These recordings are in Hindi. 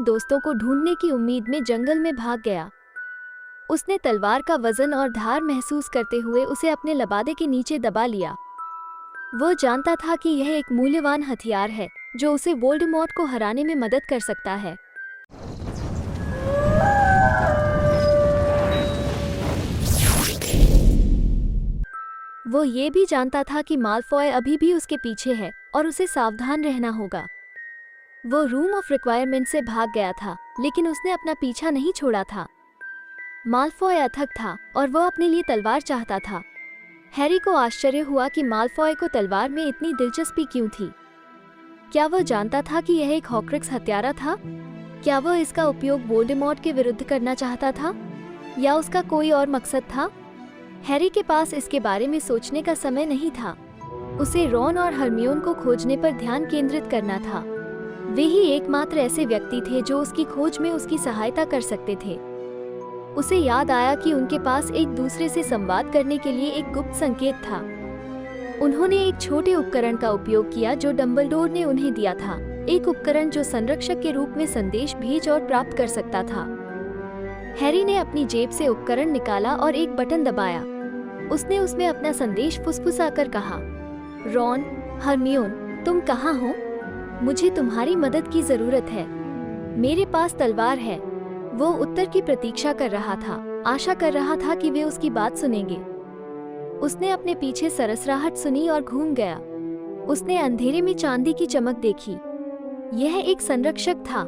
दोस्तों को ढूंढने की उम्मीद में जंगल में भाग गया। उसने तलवार का वजन और धार महसूस करते हुए उसे अपने लबादे के नीचे दबा लिया। वो जानता था कि यह एक मूल्यवान हथियार है जो उसे वोल्डेमॉर्ट को हराने में मदद कर सकता है। वो ये भी जानता था कि मालफॉय अभी भी उसके पीछे है और उसे सावधान रहना होगा। वो रूम ऑफ रिक्वायरमेंट से भाग गया था, लेकिन उसने अपना पीछा नहीं छोड़ा था। मालफॉय अथक था और वो अपने लिए तलवार चाहता था। हैरी को आश्चर्य हुआ कि मालफॉय को तलवार में इतनी दिलचस्पी क्यों थी। क्या वो जानता था कि यह एक हॉक्रिक्स हत्यारा था? क्या वो इसका उपयोग वोल्डेमॉर्ट के विरुद्ध करना चाहता था, या उसका कोई और मकसद था? हैरी के पास इसके बारे में सोचने का समय नहीं था। उसे रॉन और हरमियोन को खोजने पर ध्यान केंद्रित करना था। वे ही एकमात्र ऐसे व्यक्ति थे जो उसकी खोज में उसकी सहायता कर सकते थे। उसे याद आया कि उनके पास एक दूसरे से संवाद करने के लिए एक गुप्त संकेत था। उन्होंने एक छोटे उपकरण का उपयोग किया जो डंबलडोर ने उन्हें दिया था, एक उपकरण जो संरक्षक के रूप में संदेश भेज और प्राप्त कर सकता था। हैरी ने अपनी जेब से उपकरण निकाला और एक बटन दबाया। उसने उसमें अपना संदेश फुसफुसाकर कहा, रॉन, हरमियोन, तुम कहाँ हो? मुझे तुम्हारी मदद की जरूरत है। मेरे पास तलवार है। वो उत्तर की प्रतीक्षा कर रहा था, आशा कर रहा था कि वे उसकी बात सुनेंगे। उसने अपने पीछे सरसराहट सुनी और घूम गया। उसने अंधेरे में चांदी की चमक देखी। यह एक संरक्षक था,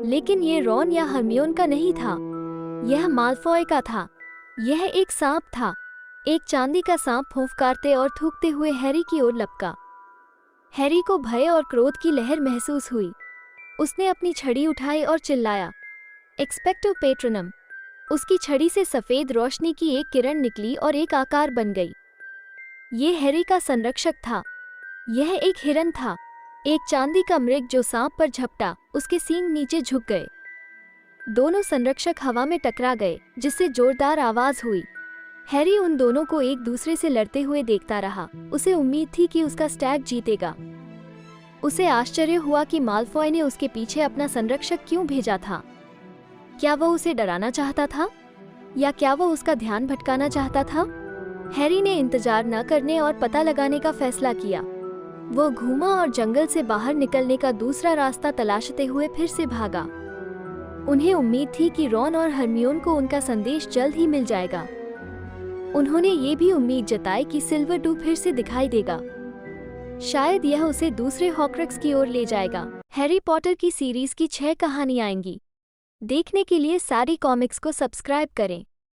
लेकिन ये रॉन या हरमियोन का नहीं था। यह मालफॉय का था। यह एक सांप था। एक चांदी का सांप फुंफकारते और थूकते हुए हैरी की ओर लपका। हैरी को भय और क्रोध की लहर महसूस हुई। उसने अपनी छड़ी उठाई और चिल्लाया, एक्सपेक्टो पेट्रोनम। उसकी छड़ी से सफेद रोशनी की एक किरण निकली और एक आकार बन गई। ये हैरी का संरक्षक था। यह एक हिरन था, एक चांदी का मृग जो सांप पर झपटा। उसके सींग नीचे झुक गए। दोनों संरक्षक हवा में टकरा गए, जिससे जोरदार आवाज हुई। हैरी उन दोनों को एक दूसरे से लड़ते हुए देखता रहा। उसे उम्मीद थी कि उसका स्टैग जीतेगा। उसे आश्चर्य हुआ कि मालफॉय ने उसके पीछे अपना संरक्षक क्यों भेजा था। क्या वो उसे डराना चाहता था, या क्या वो उसका ध्यान भटकाना चाहता था? हैरी ने इंतजार न करने और पता लगाने का फैसला किया। वो घूमा और जंगल से बाहर निकलने का दूसरा रास्ता तलाशते हुए फिर से भागा। उन्हें उम्मीद थी कि रॉन और हरमियोन को उनका संदेश जल्द ही मिल जाएगा। उन्होंने ये भी उम्मीद जताई कि सिल्वर फिर से दिखाई देगा। शायद यह उसे दूसरे हॉक्रिक्स की ओर ले जाएगा। हैरी पॉटर की सीरीज की 6 कहानियां आएंगी। देखने के लिए सारी कॉमिक्स को सब्सक्राइब करें।